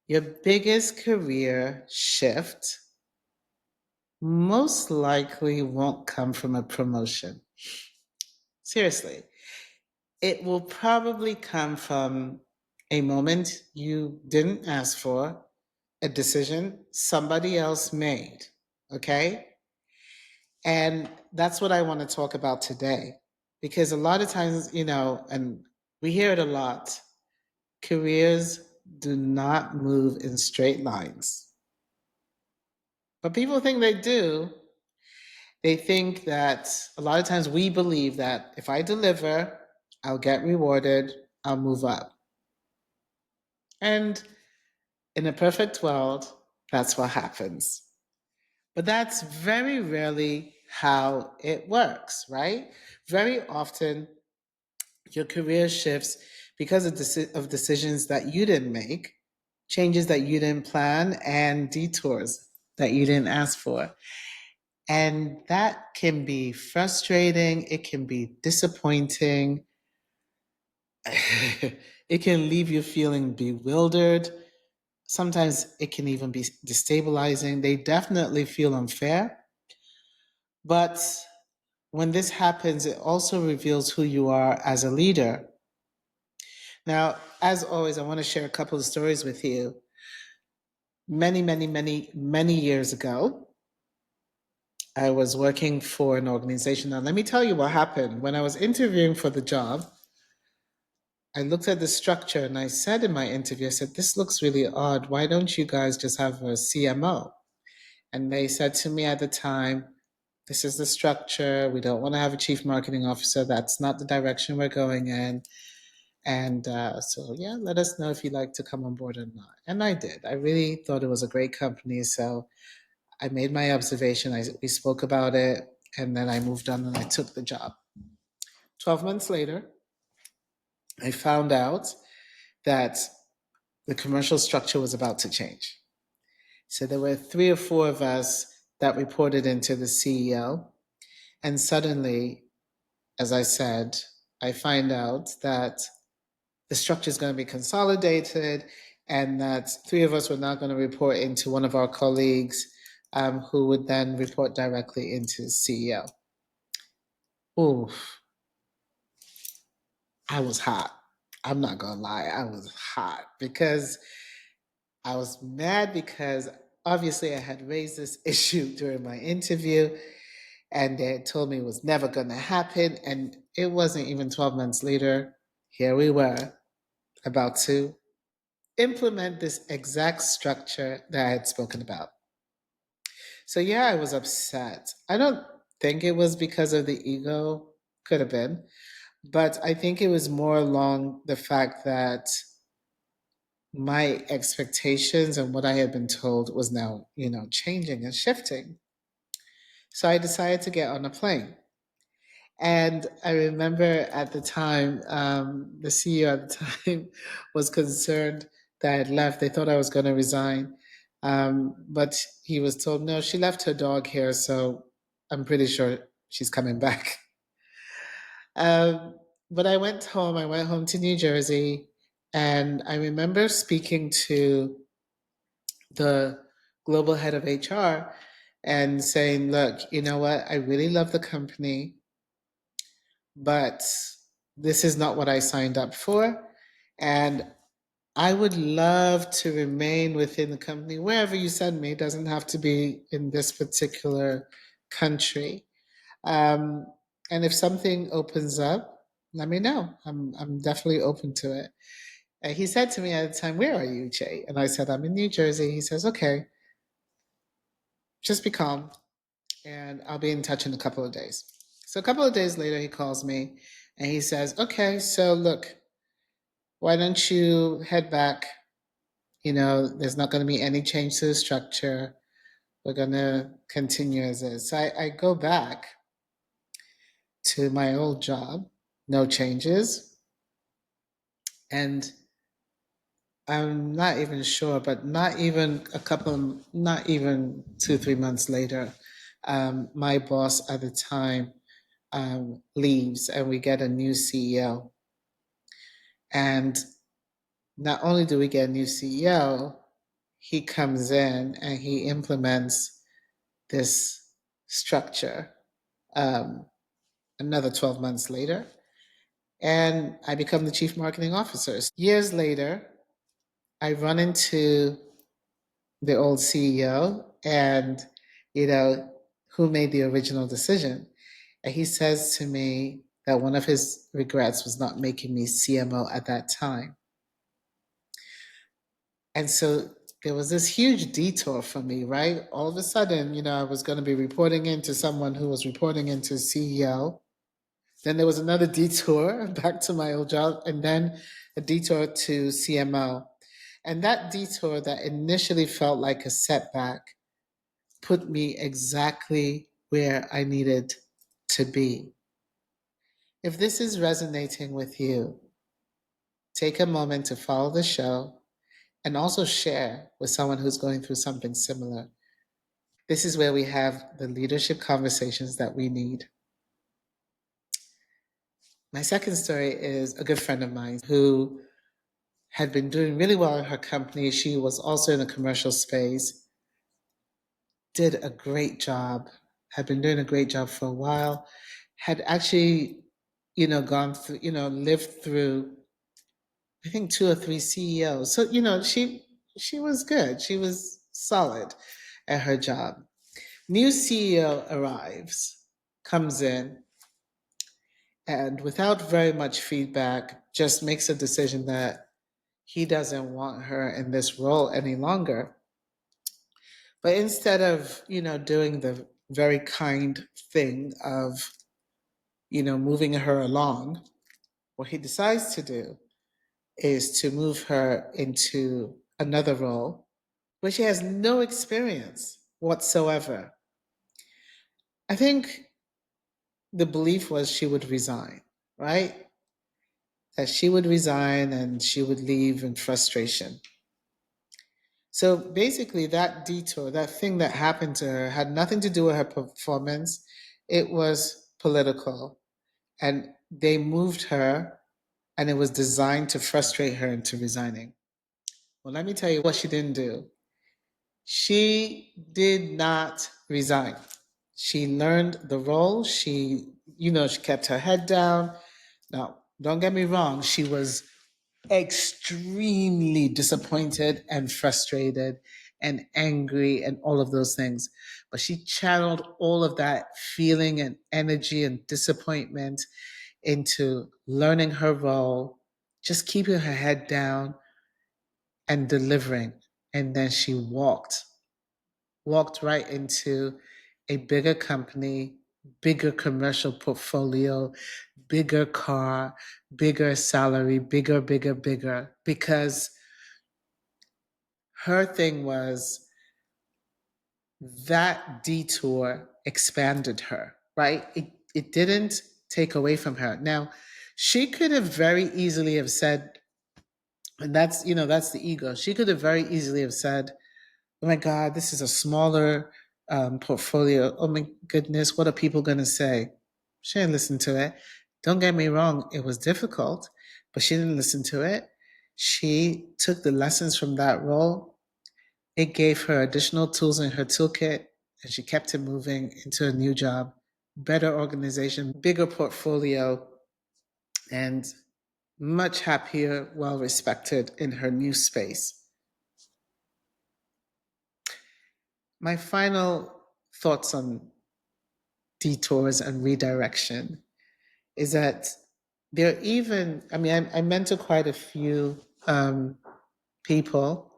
Your biggest career shift most likely won't come from a promotion. Seriously, it will probably come from a moment you didn't ask for, a decision somebody else made. Okay? And that's what I want to talk about today. Because a lot of times, and we hear it a lot, careers do not move in straight lines. But people think they do. They think that a lot of times we believe that if I deliver, I'll get rewarded, I'll move up. And in a perfect world, that's what happens. But that's very rarely how it works, right? Very often, your career shifts because of decisions that you didn't make, changes that you didn't plan, and detours that you didn't ask for. And that can be frustrating, it can be disappointing, it can leave you feeling bewildered. Sometimes it can even be destabilizing. They definitely feel unfair. But when this happens, it also reveals who you are as a leader. Now, as always, I want to share a couple of stories with you. Many years ago, I was working for an organization. Now, let me tell you what happened. When I was interviewing for the job, I looked at the structure and I said in my interview, I said, this looks really odd. Why don't you guys just have a CMO? And they said to me at the time, this is the structure. We don't want to have a chief marketing officer. That's not the direction we're going in. And so, yeah, let us know if you'd like to come on board or not. And I did. I really thought it was a great company. So I made my observation. We spoke about it. And then I moved on and I took the job. 12 months later, I found out that the commercial structure was about to change. So there were 3 or 4 of us that reported into the CEO. And suddenly, as I said, I find out that the structure is going to be consolidated and that 3 of us were now going to report into one of our colleagues who would then report directly into the CEO. Ooh, I was hot. I'm not going to lie. I was hot because I was mad because obviously I had raised this issue during my interview and they had told me it was never going to happen. And it wasn't even 12 months later. Here we were about to implement this exact structure that I had spoken about. So, yeah, I was upset. I don't think it was because of the ego, could have been, but I think it was more along the fact that my expectations and what I had been told was now, changing and shifting. So I decided to get on a plane. And I remember at the time, the CEO at the time was concerned that I had left. They thought I was going to resign. But he was told, no, she left her dog here. So I'm pretty sure she's coming back. But I went home to New Jersey. And I remember speaking to the global head of HR and saying, look, you know what? I really love the company, but this is not what I signed up for. And I would love to remain within the company wherever you send me. It doesn't have to be in this particular country. Um, and if something opens up, let me know. I'm definitely open to it. And he said to me at the time, where are you, Jay? And I said, I'm in New Jersey. He says, okay, just be calm and I'll be in touch in a couple of days. So a couple of days later, he calls me and he says, okay, so look, why don't you head back? There's not going to be any change to the structure. We're going to continue as is. So I go back to my old job, no changes. And I'm not even sure, but not even 2, 3 months later, my boss at the time leaves and we get a new CEO. And not only do we get a new CEO, he comes in and he implements this structure another 12 months later. And I become the chief marketing officer. Years later, I run into the old CEO and, you know, who made the original decision. And he says to me that one of his regrets was not making me CMO at that time. And so there was this huge detour for me, right? All of a sudden, I was going to be reporting into someone who was reporting into CEO. Then there was another detour back to my old job, and then a detour to CMO. And that detour that initially felt like a setback put me exactly where I needed to be. If this is resonating with you, take a moment to follow the show and also share with someone who's going through something similar. This is where we have the leadership conversations that we need. My second story is a good friend of mine who had been doing really well in her company. She was also in a commercial space, did a great job, had been doing a great job for a while, had actually, gone through, lived through, I think 2 or 3 CEOs. So, she was good. She was solid at her job. New CEO arrives, comes in, and without very much feedback, just makes a decision that he doesn't want her in this role any longer. But instead of, doing the very kind thing of, moving her along, what he decides to do is to move her into another role where she has no experience whatsoever. I think the belief was she would resign, right? That she would resign and she would leave in frustration. So basically, that detour, that thing that happened to her, had nothing to do with her performance. It was political. And they moved her, and it was designed to frustrate her into resigning. Well, let me tell you what she didn't do. She did not resign. She learned the role. She kept her head down. Now, don't get me wrong, she was extremely disappointed and frustrated and angry and all of those things. But she channeled all of that feeling and energy and disappointment into learning her role, just keeping her head down and delivering. And then she walked right into a bigger company, bigger commercial portfolio, bigger car, bigger salary, bigger, because her thing was that detour expanded her, right? It didn't take away from her. Now, she could have very easily have said, and that's the ego. She could have very easily have said, oh my God, this is a smaller portfolio. Oh my goodness, what are people going to say? She didn't listen to it. Don't get me wrong, it was difficult, but she didn't listen to it. She took the lessons from that role. It gave her additional tools in her toolkit, and she kept it moving into a new job, better organization, bigger portfolio, and much happier, well respected in her new space. My final thoughts on detours and redirection is that there are even, I mentor quite a few people,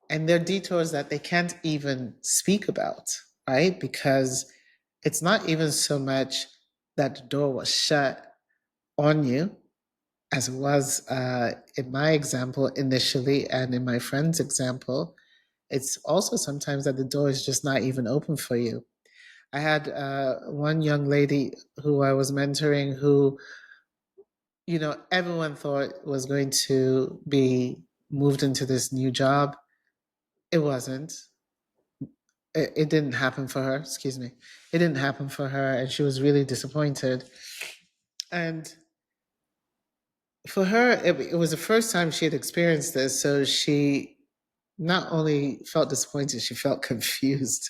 and there are detours that they can't even speak about, right? Because it's not even so much that the door was shut on you, as it was in my example initially and in my friend's example. It's also sometimes that the door is just not even open for you. I had one young lady who I was mentoring who, everyone thought was going to be moved into this new job. It wasn't. It didn't happen for her. Excuse me. It didn't happen for her, and she was really disappointed. And for her, it was the first time she had experienced this, so she not only felt disappointed, she felt confused.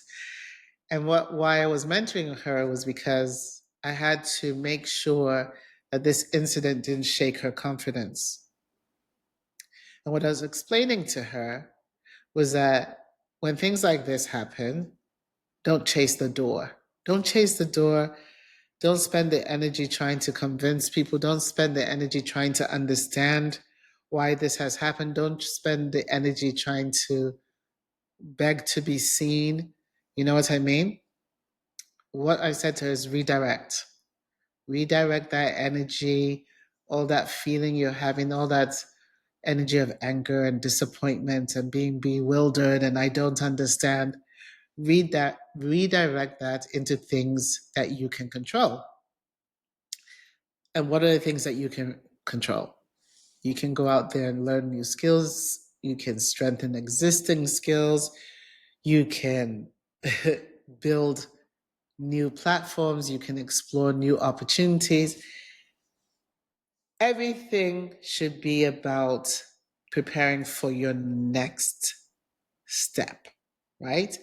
And why I was mentoring her was because I had to make sure that this incident didn't shake her confidence. And what I was explaining to her was that when things like this happen, don't chase the door. Don't chase the door. Don't spend the energy trying to convince people. Don't spend the energy trying to understand why this has happened. Don't spend the energy trying to beg to be seen. You know what I mean? What I said to her is redirect. Redirect that energy, all that feeling you're having, all that energy of anger and disappointment and being bewildered and I don't understand. Redirect that into things that you can control. And what are the things that you can control? You can go out there and learn new skills. You can strengthen existing skills. You can build new platforms. You can explore new opportunities. Everything should be about preparing for your next step, right?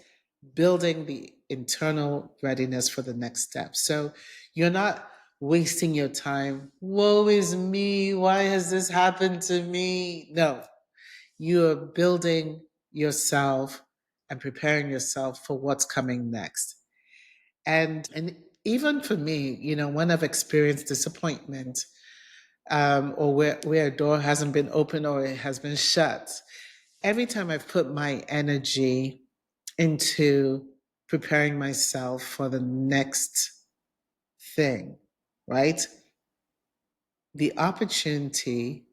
Building the internal readiness for the next step. So you're not wasting your time. Woe is me. Why has this happened to me? No, you're building yourself and preparing yourself for what's coming next. And even for me, when I've experienced disappointment, or where a door hasn't been open or it has been shut, every time I've put my energy into preparing myself for the next thing, right? The opportunity,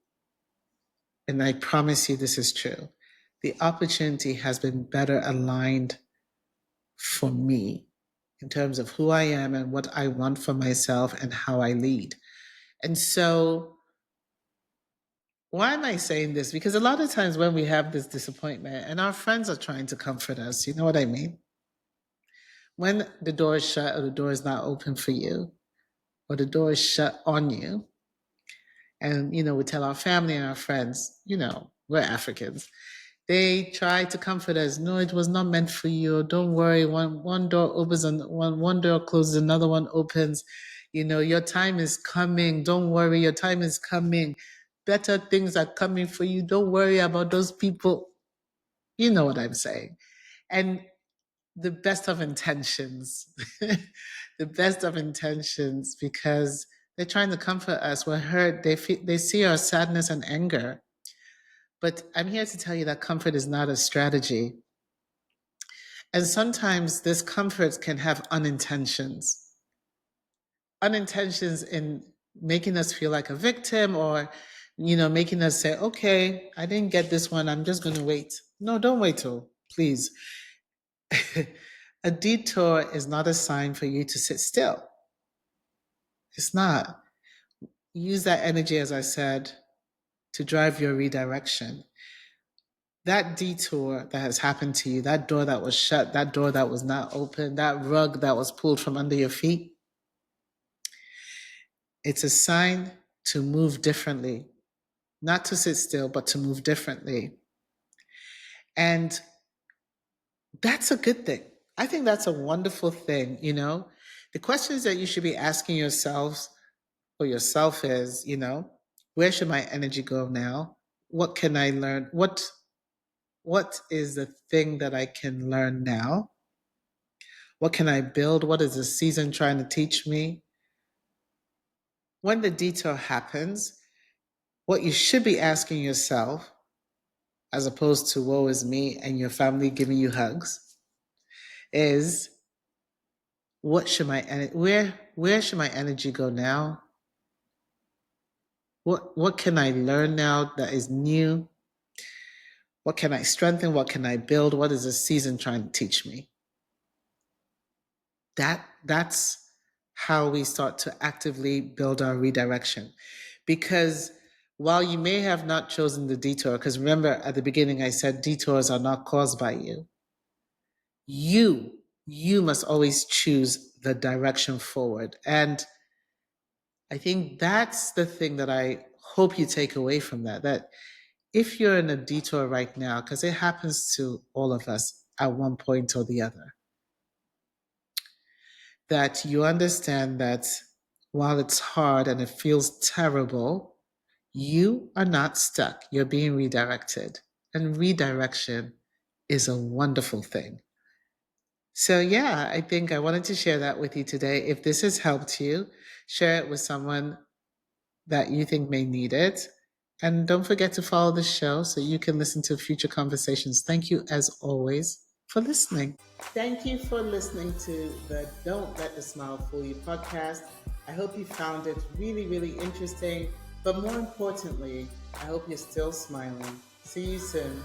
and I promise you this is true, the opportunity has been better aligned for me in terms of who I am and what I want for myself and how I lead. And so, why am I saying this? Because a lot of times when we have this disappointment and our friends are trying to comfort us, you know what I mean? When the door is shut or the door is not open for you, or the door is shut on you, and we tell our family and our friends, we're Africans. They try to comfort us. No, it was not meant for you. Don't worry. One door opens and one door closes, another one opens. Your time is coming. Don't worry. Your time is coming. Better things are coming for you. Don't worry about those people. You know what I'm saying. And the best of intentions, the best of intentions, because they're trying to comfort us. We're hurt. They see our sadness and anger. But I'm here to tell you that comfort is not a strategy. And sometimes this comfort can have unintentions. Unintentions in making us feel like a victim or, making us say, okay, I didn't get this one. I'm just going to wait. No, don't wait till, please. A detour is not a sign for you to sit still. It's not. Use that energy, as I said, to drive your redirection. That detour that has happened to you, that door that was shut, that door that was not open, that rug that was pulled from under your feet, it's a sign to move differently, not to sit still, but to move differently. And that's a good thing. I think that's a wonderful thing, The questions that you should be asking yourselves or yourself is, where should my energy go now? What can I learn? What is the thing that I can learn now? What can I build? What is the season trying to teach me? When the detour happens, what you should be asking yourself, as opposed to woe is me and your family giving you hugs, is where should my energy go now? What can I learn now that is new? What can I strengthen? What can I build? What is the season trying to teach me? That's how we start to actively build our redirection. Because while you may have not chosen the detour, because remember at the beginning I said detours are not caused by you, you must always choose the direction forward. And I think that's the thing that I hope you take away from that if you're in a detour right now, because it happens to all of us at one point or the other, that you understand that while it's hard and it feels terrible, you are not stuck. You're being redirected. And redirection is a wonderful thing. So, yeah, I think I wanted to share that with you today. If this has helped you, share it with someone that you think may need it. And don't forget to follow the show so you can listen to future conversations. Thank you, as always, for listening. Thank you for listening to the Don't Let the Smile Fool You podcast. I hope you found it really, really interesting. But more importantly, I hope you're still smiling. See you soon.